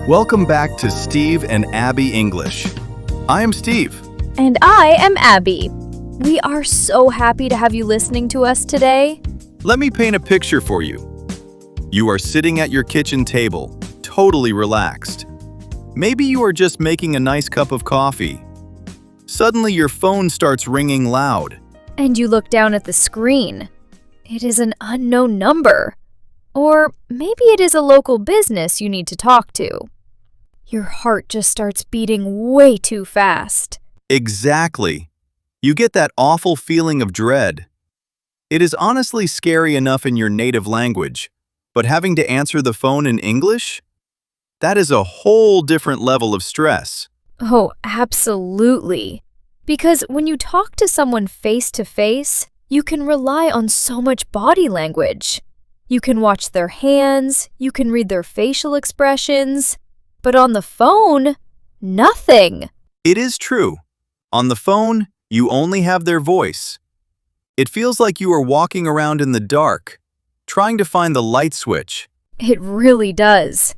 Welcome back to Steve and Abby English. I am Steve. And I am Abby. We are so happy to have you listening to us today. Let me paint a picture for you. You are sitting at your kitchen table, totally relaxed. Maybe you are just making a nice cup of coffee. Suddenly your phone starts ringing loud. And you look down at the screen. It is an unknown number. Or maybe it is a local business you need to talk to. Your heart just starts beating way too fast. Exactly. You get that awful feeling of dread. It is honestly scary enough in your native language, but having to answer the phone in English? That is a whole different level of stress. Oh, absolutely. Because when you talk to someone face to face, you can rely on so much body language. You can watch their hands, you can read their facial expressions, but on the phone, nothing. It is true. On the phone, you only have their voice. It feels like you are walking around in the dark, trying to find the light switch. It really does.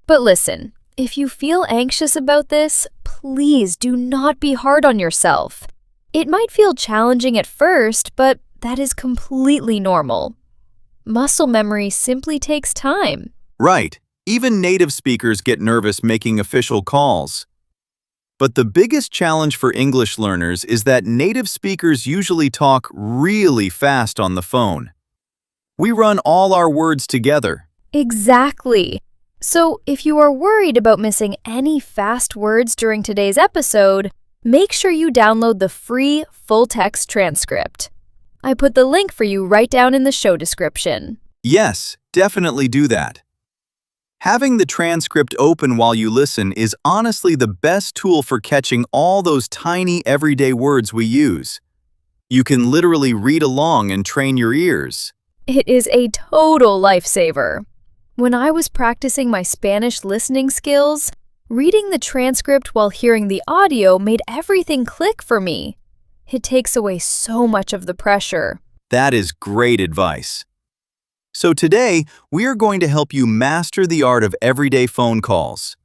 But listen, if you feel anxious about this, please do not be hard on yourself. It might feel challenging at first, but that is completely normal. Muscle memory simply takes time. Right. Even native speakers get nervous making official calls. But the biggest challenge for English learners is that native speakers usually talk really fast on the phone. We run all our words together. Exactly. So if you are worried about missing any fast words during today's episode, make sure you download the free full-text transcript. I put the link for you right down in the show description. Yes, definitely do that. Having the transcript open while you listen is honestly the best tool for catching all those tiny everyday words we use. You can literally read along and train your ears. It is a total lifesaver. When I was practicing my Spanish listening skills, reading the transcript while hearing the audio made everything click for me. It takes away so much of the pressure. That is great advice. So today, we are going to help you master the art of everyday phone calls.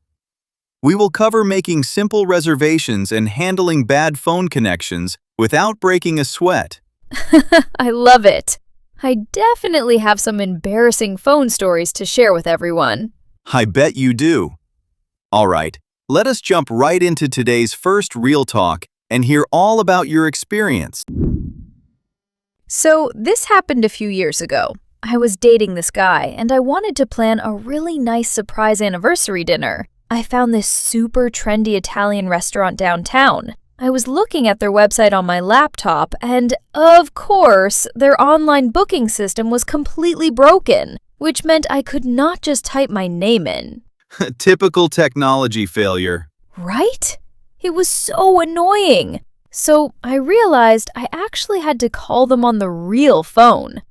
We will cover making simple reservations and handling bad phone connections without breaking a sweat. I love it. I definitely have some embarrassing phone stories to share with everyone. I bet you do. All right, let us jump right into today's first real talk and hear all about your experience. So this happened a few years ago. I was dating this guy, and I wanted to plan a really nice surprise anniversary dinner. I found this super trendy Italian restaurant downtown. I was looking at their website on my laptop, and of course, their online booking system was completely broken, which meant I could not just type my name in. Typical technology failure. Right? It was so annoying. So I realized I actually had to call them on the real phone.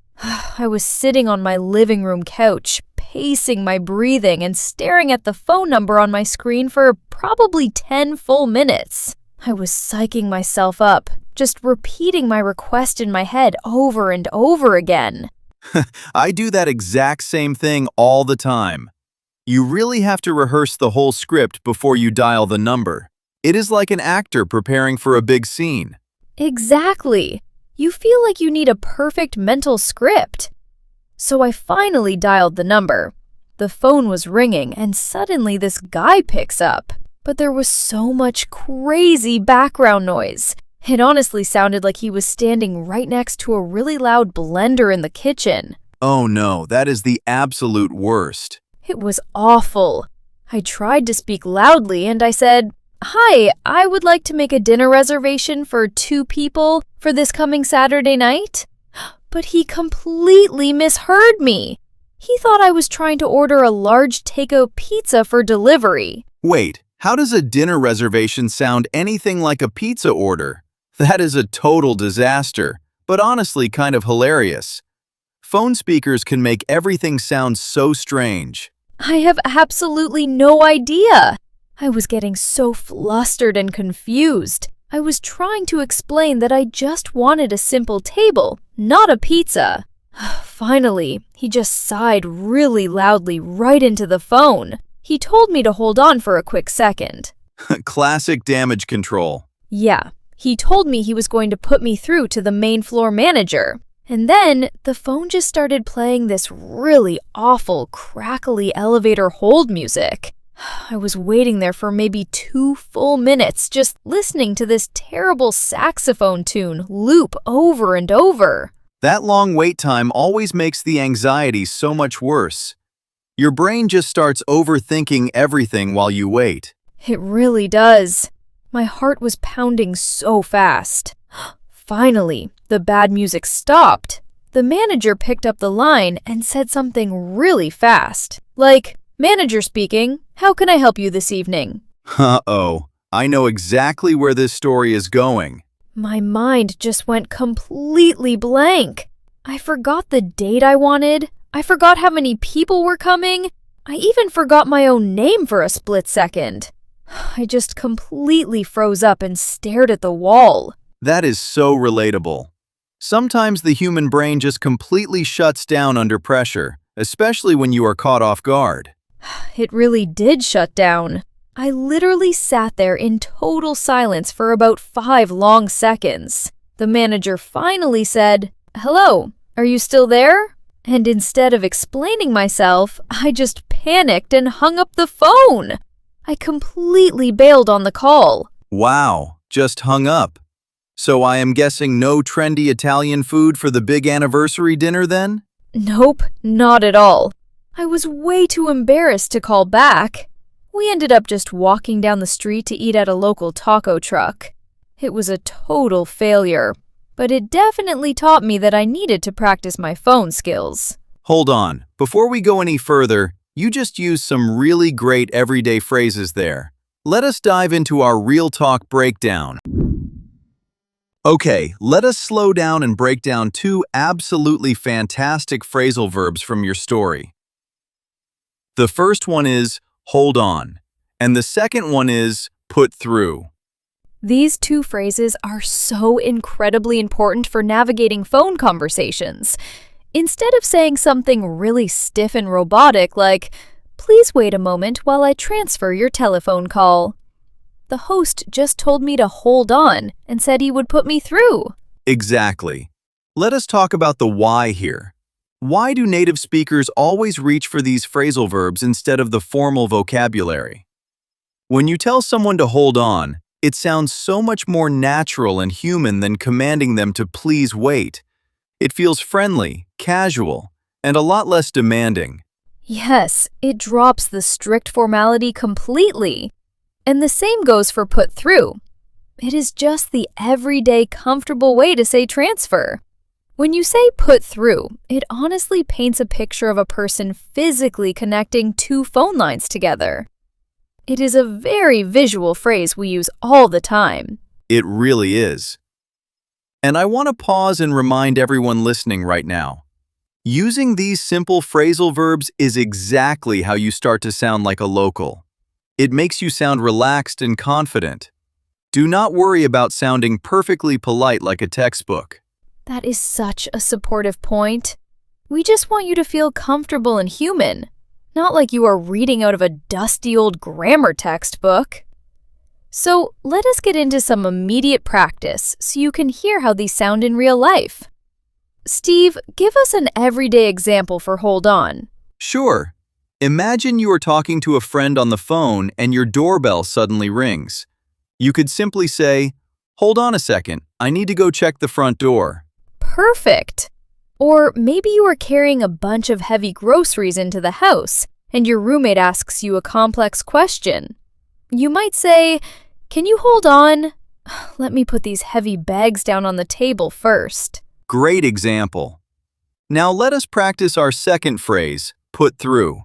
I was sitting on my living room couch, pacing my breathing and staring at the phone number on my screen for probably 10 full minutes. I was psyching myself up, just repeating my request in my head over and over again. I do that exact same thing all the time. You really have to rehearse the whole script before you dial the number. It is like an actor preparing for a big scene. Exactly. You feel like you need a perfect mental script. So I finally dialed the number. The phone was ringing, and suddenly this guy picks up. But there was so much crazy background noise. It honestly sounded like he was standing right next to a really loud blender in the kitchen. Oh no, that is the absolute worst. It was awful. I tried to speak loudly and I said, "Hi, I would like to make a dinner reservation for 2 people for this coming Saturday night." But he completely misheard me. He thought I was trying to order a large takeout pizza for delivery. Wait, how does a dinner reservation sound anything like a pizza order? That is a total disaster, but honestly kind of hilarious. Phone speakers can make everything sound so strange. I have absolutely no idea. I was getting so flustered and confused. I was trying to explain that I just wanted a simple table, not a pizza. Finally, he just sighed really loudly right into the phone. He told me to hold on for a quick second. Classic damage control. Yeah, he told me he was going to put me through to the main floor manager. And then the phone just started playing this really awful, crackly elevator hold music. I was waiting there for maybe 2 full minutes just listening to this terrible saxophone tune loop over and over. That long wait time always makes the anxiety so much worse. Your brain just starts overthinking everything while you wait. It really does. My heart was pounding so fast. Finally, the bad music stopped. The manager picked up the line and said something really fast, like, "Manager speaking, how can I help you this evening?" Uh-oh, I know exactly where this story is going. My mind just went completely blank. I forgot the date I wanted. I forgot how many people were coming. I even forgot my own name for a split second. I just completely froze up and stared at the wall. That is so relatable. Sometimes the human brain just completely shuts down under pressure, especially when you are caught off guard. It really did shut down. I literally sat there in total silence for about 5 long seconds. The manager finally said, "Hello, are you still there?" And instead of explaining myself, I just panicked and hung up the phone. I completely bailed on the call. Wow, just hung up. So I am guessing no trendy Italian food for the big anniversary dinner then? Nope, not at all. I was way too embarrassed to call back. We ended up just walking down the street to eat at a local taco truck. It was a total failure, but it definitely taught me that I needed to practice my phone skills. Hold on, before we go any further, you just used some really great everyday phrases there. Let us dive into our real talk breakdown. Okay, let us slow down and break down 2 absolutely fantastic phrasal verbs from your story. The first one is hold on, and the second one is put through. These 2 phrases are so incredibly important for navigating phone conversations. Instead of saying something really stiff and robotic like, "Please wait a moment while I transfer your telephone call," the host just told me to hold on and said he would put me through. Exactly. Let us talk about the why here. Why do native speakers always reach for these phrasal verbs instead of the formal vocabulary? When you tell someone to hold on, it sounds so much more natural and human than commanding them to please wait. It feels friendly, casual, and a lot less demanding. Yes, it drops the strict formality completely. And the same goes for put through. It is just the everyday comfortable way to say transfer. When you say put through, it honestly paints a picture of a person physically connecting 2 phone lines together. It is a very visual phrase we use all the time. It really is. And I want to pause and remind everyone listening right now. Using these simple phrasal verbs is exactly how you start to sound like a local. It makes you sound relaxed and confident. Do not worry about sounding perfectly polite like a textbook. That is such a supportive point. We just want you to feel comfortable and human, not like you are reading out of a dusty old grammar textbook. So let us get into some immediate practice so you can hear how these sound in real life. Steve, give us an everyday example for hold on. Sure. Imagine you are talking to a friend on the phone and your doorbell suddenly rings. You could simply say, "Hold on a second, I need to go check the front door." Perfect. Or maybe you are carrying a bunch of heavy groceries into the house and your roommate asks you a complex question. You might say, "Can you hold on? Let me put these heavy bags down on the table first." Great example. Now let us practice our second phrase, put through.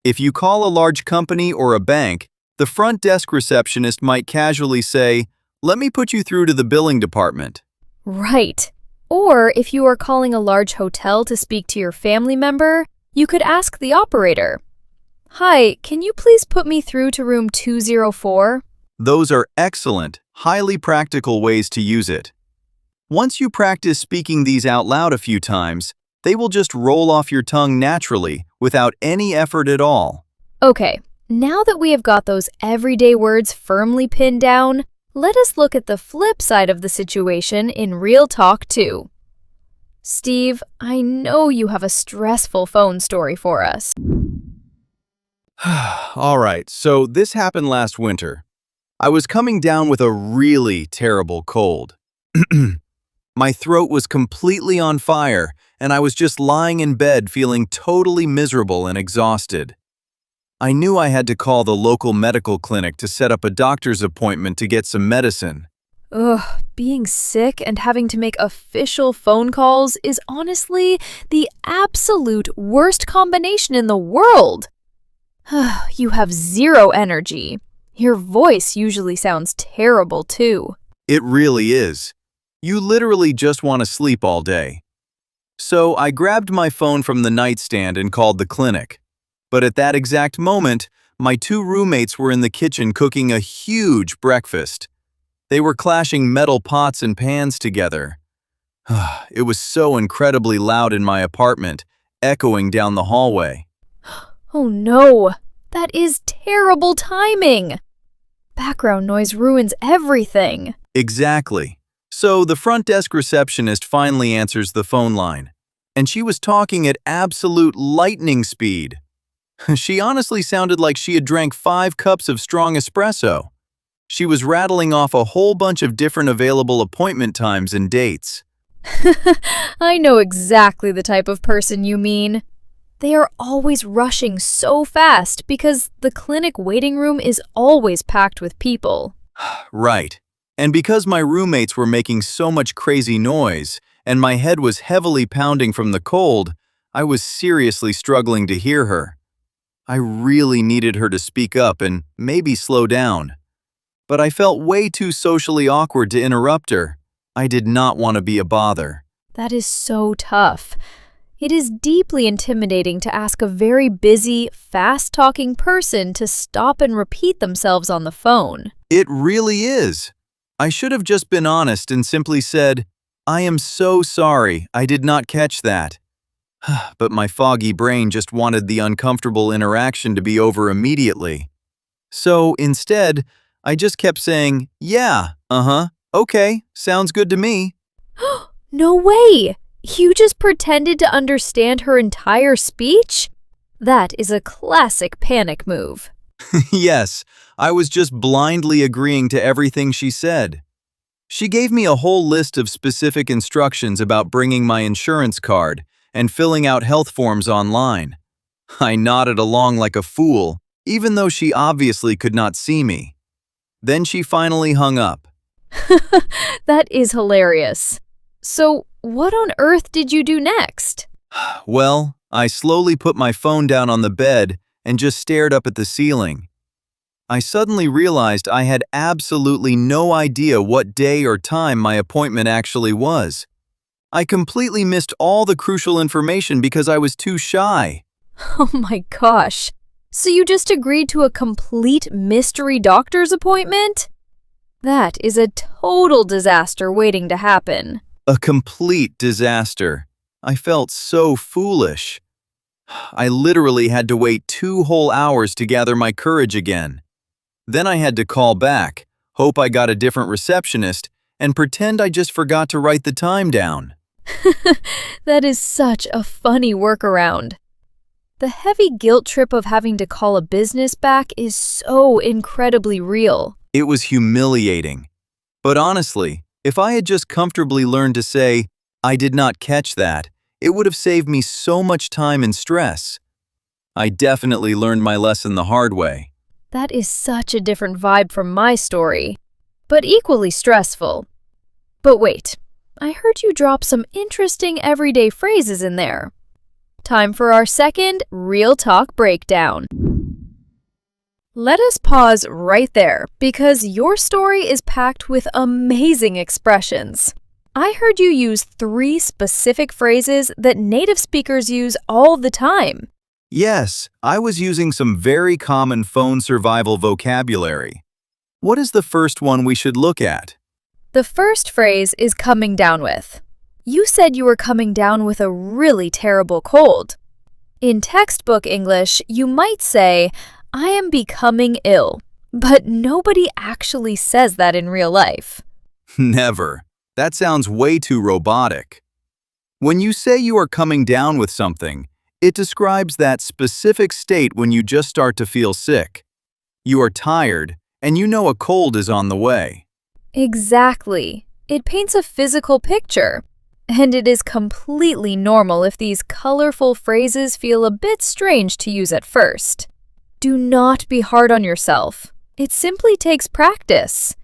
If you call a large company or a bank, the front desk receptionist might casually say, "Let me put you through to the billing department." Right. Or if you are calling a large hotel to speak to your family member, you could ask the operator, "Hi, can you please put me through to room 204? Those are excellent, highly practical ways to use it. Once you practice speaking these out loud a few times, they will just roll off your tongue naturally without any effort at all. Okay, Now that we have got those everyday words firmly pinned down, let us look at the flip side of the situation in real talk too. Steve, I know you have a stressful phone story for us. All right, so this happened last winter. I was coming down with a really terrible cold. My throat was completely on fire, and I was just lying in bed feeling totally miserable and exhausted. I knew I had to call the local medical clinic to set up a doctor's appointment to get some medicine. Ugh, being sick and having to make official phone calls is honestly the absolute worst combination in the world. You have zero energy. Your voice usually sounds terrible too. It really is. You literally just want to sleep all day. So I grabbed my phone from the nightstand and called the clinic. But at that exact moment, my two roommates were in the kitchen cooking a huge breakfast. They were clashing metal pots and pans together. It was so incredibly loud in my apartment, echoing down the hallway. Oh no, that is terrible timing. Background noise ruins everything. Exactly. So the front desk receptionist finally answers the phone line, and she was talking at absolute lightning speed. She honestly sounded like she had drank 5 cups of strong espresso. She was rattling off a whole bunch of different available appointment times and dates. I know exactly the type of person you mean. They are always rushing so fast because the clinic waiting room is always packed with people. Right. And because my roommates were making so much crazy noise, and my head was heavily pounding from the cold, I was seriously struggling to hear her. I really needed her to speak up and maybe slow down. But I felt way too socially awkward to interrupt her. I did not want to be a bother. That is so tough. It is deeply intimidating to ask a very busy, fast-talking person to stop and repeat themselves on the phone. It really is. I should have just been honest and simply said, "I am so sorry, I did not catch that." But my foggy brain just wanted the uncomfortable interaction to be over immediately. So instead, I just kept saying, "Yeah, okay, sounds good to me." No way! You just pretended to understand her entire speech? That is a classic panic move. Yes, I was just blindly agreeing to everything she said. She gave me a whole list of specific instructions about bringing my insurance card and filling out health forms online. I nodded along like a fool, even though she obviously could not see me. Then she finally hung up. That is hilarious. So, what on earth did you do next? Well, I slowly put my phone down on the bed and just stared up at the ceiling. I suddenly realized I had absolutely no idea what day or time my appointment actually was. I completely missed all the crucial information because I was too shy. Oh my gosh. So you just agreed to a complete mystery doctor's appointment? That is a total disaster waiting to happen. A complete disaster. I felt so foolish. I literally had to wait 2 whole hours to gather my courage again. Then I had to call back, hope I got a different receptionist, and pretend I just forgot to write the time down. That is such a funny workaround. The heavy guilt trip of having to call a business back is so incredibly real. It was humiliating. But honestly, if I had just comfortably learned to say, "I did not catch that," it would have saved me so much time and stress. I definitely learned my lesson the hard way. That is such a different vibe from my story, but equally stressful. But wait, I heard you drop some interesting everyday phrases in there. Time for our second Real Talk breakdown. Let us pause right there because your story is packed with amazing expressions. I heard you use 3 specific phrases that native speakers use all the time. Yes, I was using some very common phone survival vocabulary. What is the first one we should look at? The first phrase is coming down with. You said you were coming down with a really terrible cold. In textbook English, you might say, I am becoming ill. But nobody actually says that in real life. Never. That sounds way too robotic. When you say you are coming down with something, it describes that specific state when you just start to feel sick. You are tired, and you know a cold is on the way. Exactly. It paints a physical picture. And it is completely normal if these colorful phrases feel a bit strange to use at first. Do not be hard on yourself. It simply takes practice.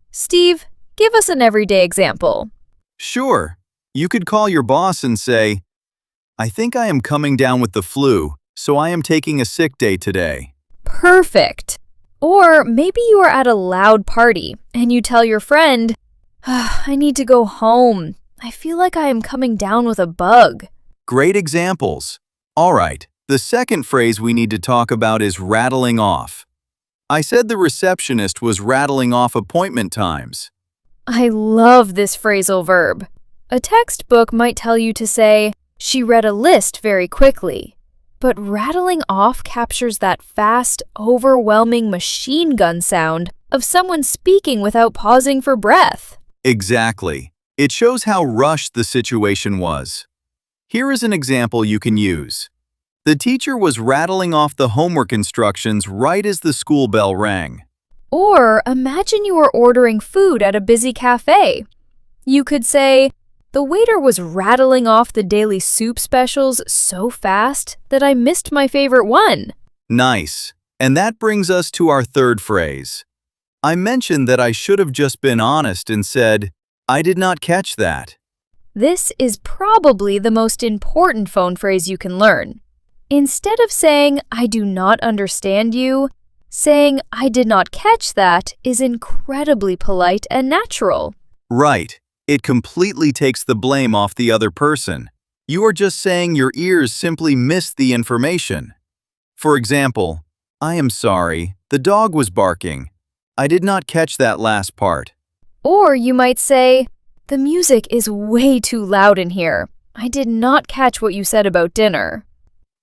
Steve, give us an everyday example. Sure. You could call your boss and say, "I think I am coming down with the flu, so I am taking a sick day today." Perfect. Or maybe you are at a loud party and you tell your friend, I need to go home. I feel like I am coming down with a bug. Great examples. All right, the second phrase we need to talk about is rattling off. I said the receptionist was rattling off appointment times. I love this phrasal verb. A textbook might tell you to say, she read a list very quickly. But rattling off captures that fast, overwhelming machine gun sound of someone speaking without pausing for breath. Exactly. It shows how rushed the situation was. Here is an example you can use. The teacher was rattling off the homework instructions right as the school bell rang. Or imagine you are ordering food at a busy cafe. You could say, the waiter was rattling off the daily soup specials so fast that I missed my favorite one. Nice. And that brings us to our third phrase. I mentioned that I should have just been honest and said, I did not catch that. This is probably the most important phone phrase you can learn. Instead of saying, I do not understand you, saying, I did not catch that is incredibly polite and natural. Right. It completely takes the blame off the other person. You are just saying your ears simply missed the information. For example, I am sorry, the dog was barking. I did not catch that last part. Or you might say, the music is way too loud in here. I did not catch what you said about dinner.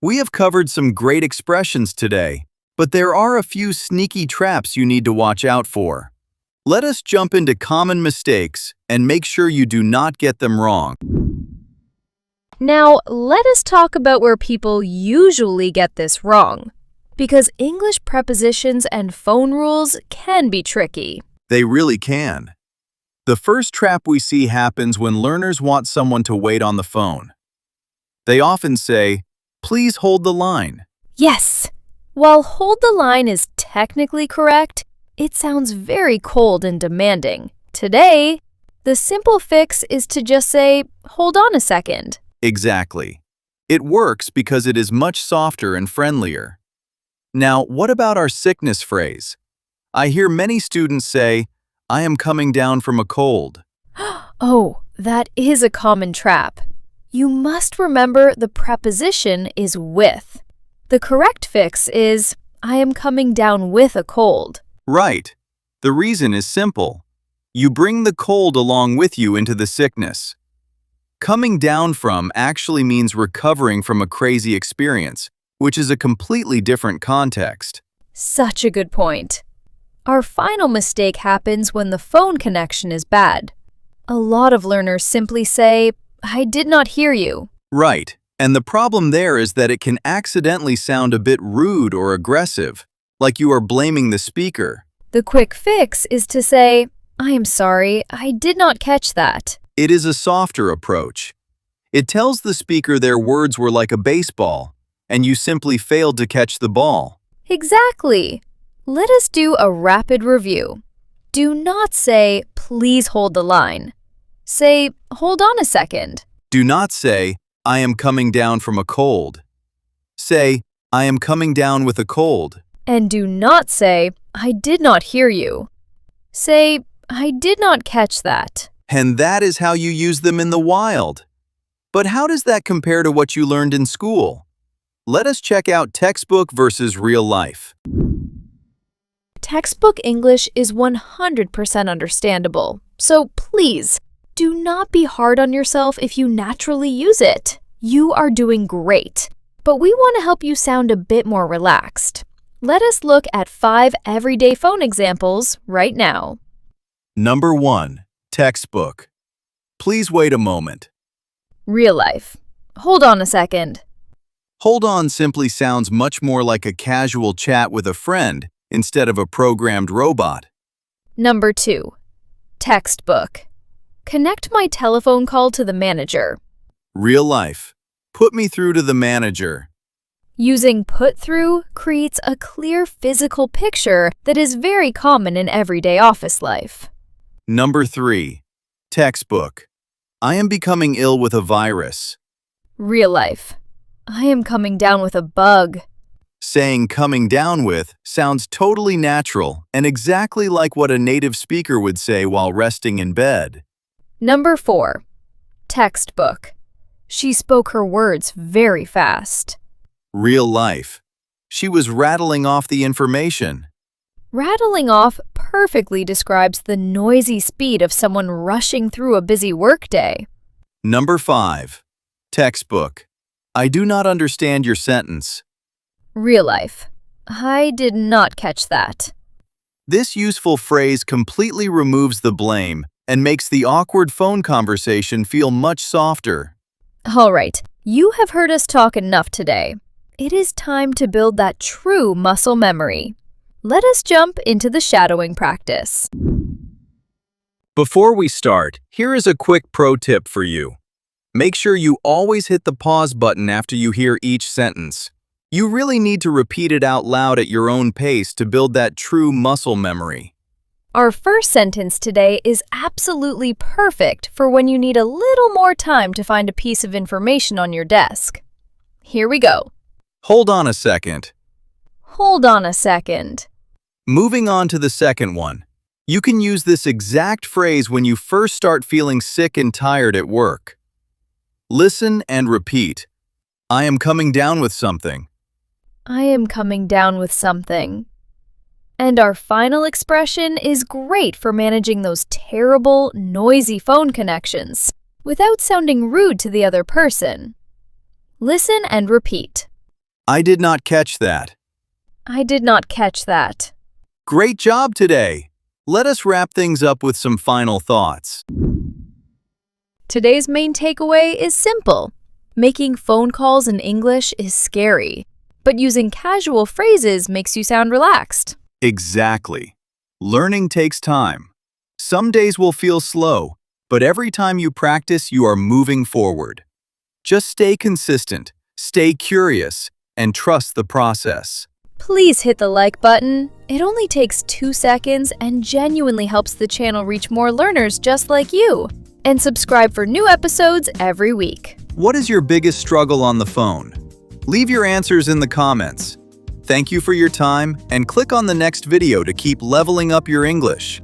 We have covered some great expressions today, but there are a few sneaky traps you need to watch out for. Let us jump into common mistakes and make sure you do not get them wrong. Now, let us talk about where people usually get this wrong, because English prepositions and phone rules can be tricky. They really can. The first trap we see happens when learners want someone to wait on the phone. They often say, "Please hold the line." Yes! While hold the line is technically correct, it sounds very cold and demanding. Today, the simple fix is to just say, hold on a second. Exactly. It works because it is much softer and friendlier. Now, what about our sickness phrase? I hear many students say, I am coming down from a cold. Oh, that is a common trap. You must remember the preposition is with. The correct fix is, I am coming down with a cold. Right. The reason is simple. You bring the cold along with you into the sickness. Coming down from actually means recovering from a crazy experience, which is a completely different context. Such a good point. Our final mistake happens when the phone connection is bad. A lot of learners simply say, I did not hear you. Right. And the problem there is that it can accidentally sound a bit rude or aggressive, like you are blaming the speaker. The quick fix is to say, I am sorry, I did not catch that. It is a softer approach. It tells the speaker their words were like a baseball, and you simply failed to catch the ball. Exactly. Let us do a rapid review. Do not say, please hold the line. Say, hold on a second. Do not say, I am coming down from a cold. Say, I am coming down with a cold. And do not say, I did not hear you. Say, I did not catch that. And that is how you use them in the wild. But how does that compare to what you learned in school? Let us check out textbook versus real life. Textbook English is 100% understandable, so please, do not be hard on yourself if you naturally use it. You are doing great, but we want to help you sound a bit more relaxed. Let us look at 5 everyday phone examples right now. Number 1. Textbook. Please wait a moment. Real life. Hold on a second. Hold on simply sounds much more like a casual chat with a friend instead of a programmed robot. Number 2. Textbook. Connect my telephone call to the manager. Real life. Put me through to the manager. Using put through creates a clear physical picture that is very common in everyday office life. Number 3. Textbook. I am becoming ill with a virus. Real life. I am coming down with a bug. Saying coming down with sounds totally natural and exactly like what a native speaker would say while resting in bed. Number 4. Textbook. She spoke her words very fast. Real life. She was rattling off the information. Rattling off perfectly describes the noisy speed of someone rushing through a busy workday. Number 5. Textbook. I do not understand your sentence. Real life. I did not catch that. This useful phrase completely removes the blame and makes the awkward phone conversation feel much softer. All right, you have heard us talk enough today. It is time to build that true muscle memory. Let us jump into the shadowing practice. Before we start, here is a quick pro tip for you. Make sure you always hit the pause button after you hear each sentence. You really need to repeat it out loud at your own pace to build that true muscle memory. Our first sentence today is absolutely perfect for when you need a little more time to find a piece of information on your desk. Here we go. Hold on a second. Hold on a second. Moving on to the second one. You can use this exact phrase when you first start feeling sick and tired at work. Listen and repeat. I am coming down with something. I am coming down with something. And our final expression is great for managing those terrible, noisy phone connections without sounding rude to the other person. Listen and repeat. I did not catch that. I did not catch that. Great job today. Let us wrap things up with some final thoughts. Today's main takeaway is simple. Making phone calls in English is scary, but using casual phrases makes you sound relaxed. Exactly. Learning takes time. Some days will feel slow, but every time you practice, you are moving forward. Just stay consistent, stay curious, and trust the process. Please hit the like button. It only takes 2 seconds and genuinely helps the channel reach more learners just like you. And subscribe for new episodes every week. What is your biggest struggle on the phone? Leave your answers in the comments. Thank you for your time, and click on the next video to keep leveling up your English.